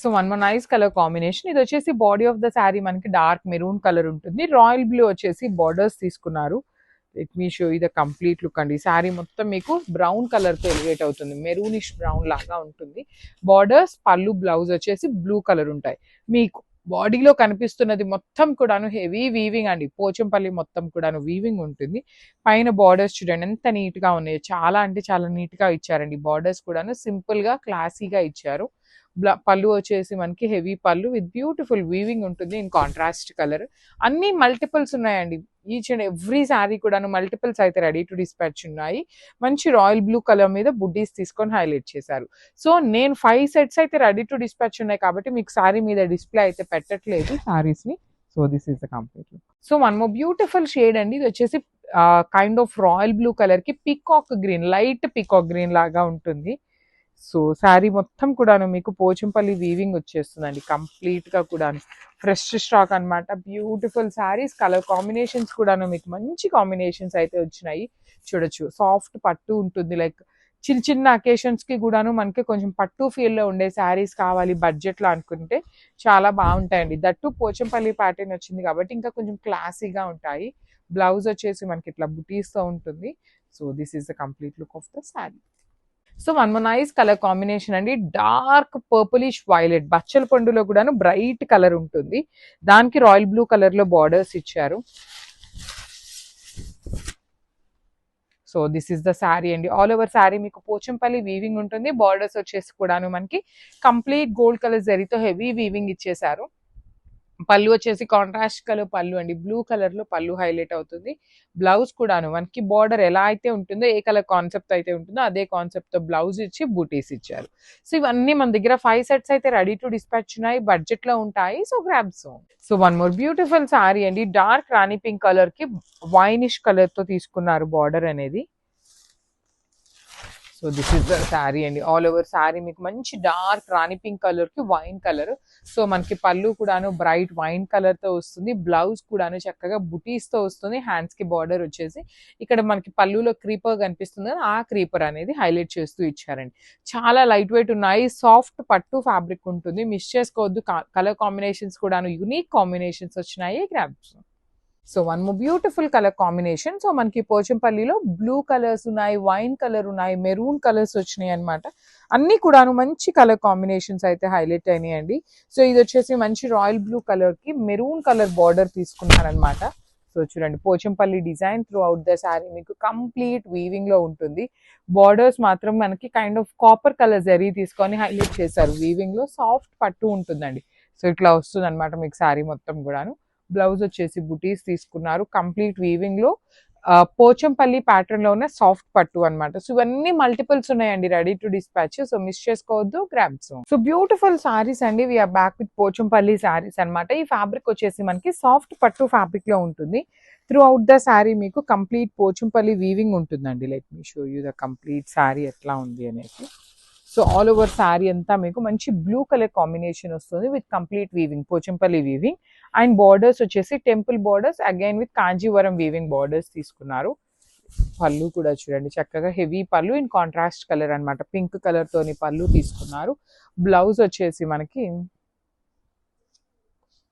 So one more nice colour combination. ఇది వచ్చేసి body of the sari మనకి డార్క్ మెరూన్ కలర్ ఉంటుంది. రాయల్ బ్లూ వచ్చేసి బార్డర్స్ తీసుకున్నారు. Let me show you the complete look అండి. శారీ మొత్తం మీకు బ్రౌన్ కలర్ తో ఎలివేట్ అవుతుంది. మెరూనిష్ బ్రౌన్ లాగా ఉంటుంది. బార్డర్స్, పళ్ళు, బ్లౌజ్ వచ్చేసి బ్లూ కలర్ ఉంటాయి. మీకు బాడీలో కనిపిస్తున్నది మొత్తం కూడాను హెవీ వీవింగ్ అండి. పోచంపల్లి మొత్తం కూడాను వీవింగ్ ఉంటుంది. పైన బార్డర్స్ చూడండి ఎంత నీట్ గా ఉన్నాయి. చాలా అంటే చాలా నీట్ గా ఇచ్చారండి. బార్డర్స్ కూడాను సింపుల్ గా క్లాసీగా ఇచ్చారు. పళ్ళు వచ్చేసి మనకి హెవీ పళ్ళు విత్ బ్యూటిఫుల్ వీవింగ్ ఉంటుంది ఇన్ కాంట్రాస్ట్ కలర్. అన్ని మల్టిపుల్స్ ఉన్నాయండి. ఈచ్ అండ్ ఎవ్రీ శారీ కూడాను మల్టిపుల్స్ అయితే రెడీ టు డిస్పాచ్ ఉన్నాయి. మంచి రాయల్ బ్లూ కలర్ మీద బుడ్డీస్ తీసుకొని హైలైట్ చేశారు. సో నేను 5 సెట్స్ అయితే రెడీ టు డిస్పాచ్ ఉన్నాయి కాబట్టి మీకు శారీ మీద డిస్ప్లే అయితే పెట్టట్లేదు శారీస్ ని. So this is the complete look. So one more beautiful shade అండి. ఇది వచ్చేసి kind of royal blue colour కి peacock green, light peacock green లాగా ఉంటుంది. సో శారీ మొత్తం కూడాను మీకు పోచంపల్లి వీవింగ్ వచ్చేస్తుందండి. కంప్లీట్ గా కూడా ఫ్రెష్ స్టాక్ అన్నమాట. బ్యూటిఫుల్ శారీస్. కలర్ కాంబినేషన్స్ కూడాను మీకు మంచి కాంబినేషన్స్ అయితే వచ్చినాయి. చూడొచ్చు సాఫ్ట్ పట్టు ఉంటుంది. లైక్ చిన్న చిన్న అకేషన్స్ కి కూడాను మనకి కొంచెం పట్టు ఫీల్ లో ఉండే శారీస్ కావాలి బడ్జెట్ లో అనుకుంటే చాలా బాగుంటాయండి. దట్టు పోచంపల్లి ప్యాటర్న్ వచ్చింది కాబట్టి ఇంకా కొంచెం క్లాసీగా ఉంటాయి. బ్లౌజ్ వచ్చేసి మనకి ఇట్లా బుటీస్ తో ఉంటుంది. So this is the complete look of the sari. So one more nice colour combination అండి. డార్క్ పర్పులిష్ వైలెట్, బచ్చల పండులో కూడాను బ్రైట్ కలర్ ఉంటుంది. దానికి రాయల్ బ్లూ కలర్ లో బార్డర్స్ ఇచ్చారు. So this is the sari అండి. ఆల్ ఓవర్ శారీ మీకు పోచంపల్లి వీవింగ్ ఉంటుంది. బార్డర్స్ వచ్చేసి కూడాను మనకి కంప్లీట్ గోల్డ్ కలర్ జరీతో హెవీ వీవింగ్ ఇచ్చేసారు. పళ్ళు వచ్చేసి కాంట్రాస్ట్ కలర్ పళ్ళు అండి. బ్లూ కలర్ లో పళ్ళు హైలైట్ అవుతుంది. బ్లౌజ్ కూడాను మనకి బార్డర్ ఎలా అయితే ఉంటుందో, ఏ కలర్ కాన్సెప్ట్ అయితే ఉంటుందో అదే కాన్సెప్ట్ తో బ్లౌజ్ ఇచ్చి బూటీస్ ఇచ్చారు. సో ఇవన్నీ మన దగ్గర 5 సెట్స్ అయితే రెడీ టు డిస్పాచ్ ఉన్నాయి. బడ్జెట్ లో ఉంటాయి. So grabs. So one more beautiful sari అండి. డార్క్ రాణి పింక్ కలర్ కి వైనిష్ కలర్ తో తీసుకున్నారు బార్డర్ అనేది. So this is the sari అండి. ఆల్ ఓవర్ శారీ మీకు మంచి డార్క్ రాణి పింక్ కలర్ కి వైన్ కలర్. సో మనకి పళ్ళు కూడాను బ్రైట్ వైన్ కలర్ తో వస్తుంది. బ్లౌజ్ కూడాను చక్కగా బుటీస్ తో వస్తుంది. హ్యాండ్స్ కి బార్డర్ వచ్చేసి ఇక్కడ మనకి పళ్ళులో క్రీపర్ కనిపిస్తుంది. ఆ క్రీపర్ అనేది హైలైట్ చేస్తూ ఇచ్చారండి. చాలా లైట్ వెయిట్ ఉన్నాయి. సాఫ్ట్ పట్టు ఫ్యాబ్రిక్ ఉంటుంది. మిస్ చేసుకోవద్దు. కలర్ కాంబినేషన్స్ కూడాను యూనిక్ కాంబినేషన్స్ వచ్చినాయి. Grabs. So one more beautiful colour combination. So మనకి పోచంపల్లిలో బ్లూ కలర్స్ ఉన్నాయి, వైన్ కలర్ ఉన్నాయి, మెరూన్ కలర్స్ వచ్చినాయి అనమాట. అన్ని కూడాను మంచి కలర్ కాంబినేషన్స్ అయితే హైలైట్ అయినాయండి. సో ఇది వచ్చేసి మంచి రాయల్ బ్లూ కలర్ కి మెరూన్ కలర్ బార్డర్ తీసుకున్నారనమాట. సో చూడండి Pochampally design throughout the sari మీకు కంప్లీట్ వీవింగ్ లో ఉంటుంది. బార్డర్స్ మాత్రం మనకి kind of copper colour zari తీసుకొని హైలైట్ చేశారు. వీవింగ్ లో సాఫ్ట్ పట్టు ఉంటుందండి. సో ఇట్లా వస్తుంది అనమాట మీకు శారీ మొత్తం కూడాను. బ్లౌజ్ వచ్చేసి బుటీస్ తీసుకున్నారు. కంప్లీట్ వీవింగ్ లో పోచంపల్లి ప్యాటర్న్ లో ఉన్న సాఫ్ట్ పట్టు అనమాట. సో ఇవన్నీ మల్టిపుల్స్ ఉన్నాయండి ready to dispatch. So miss చేసుకోవద్దు. గ్రాబ్స్. సో బ్యూటిఫుల్ సారీస్ అండి. We are back with Pochampally saris అనమాట. ఈ ఫ్యాబ్రిక్ వచ్చేసి మనకి సాఫ్ట్ పట్టు ఫ్యాబ్రిక్ లో ఉంటుంది. త్రూ అవుట్ ద శారీ మీకు కంప్లీట్ పోచంపల్లి వీవింగ్ ఉంటుందండి. Let me show you the complete sari ఎట్లా ఉంది అనేది. సో ఆల్ ఓవర్ శారీ అంతా మీకు మంచి బ్లూ కలర్ కాంబినేషన్ వస్తుంది with complete weaving, Pochampally weaving. And borders వచ్చేసి temple borders again with Kanjeevaram weaving borders తీసుకున్నారు. పళ్ళు కూడా చూడండి చక్కగా హెవీ పళ్ళు ఇన్ కాంట్రాస్ట్ కలర్ అనమాట. పింక్ కలర్ తోని పళ్ళు తీసుకున్నారు. బ్లౌజ్ వచ్చేసి మనకి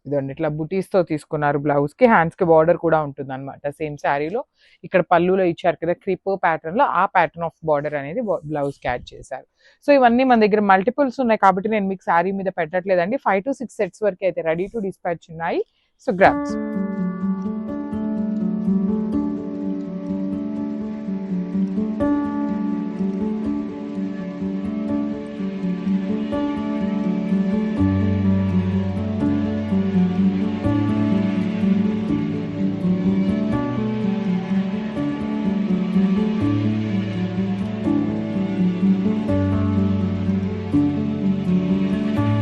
ఇదండి ఇట్లా బుటీస్ తో తీసుకున్నారు. బ్లౌజ్ కి హ్యాండ్స్ కి బార్డర్ కూడా ఉంటుంది అనమాట. సేమ్ శారీలో ఇక్కడ పళ్ళులో ఇచ్చారు కదా క్రీపర్ ప్యాటర్న్ లో, ఆ ప్యాటర్న్ ఆఫ్ బార్డర్ అనేది బ్లౌజ్ కి యాడ్ చేశారు. సో ఇవన్నీ మన దగ్గర మల్టిపుల్స్ ఉన్నాయి కాబట్టి నేను మీకు శారీ మీద పెట్టట్లేదండి. 5 to 6 సెట్స్ వరకు అయితే రెడీ టు డిస్పాచ్ ఉన్నాయి. So grabs.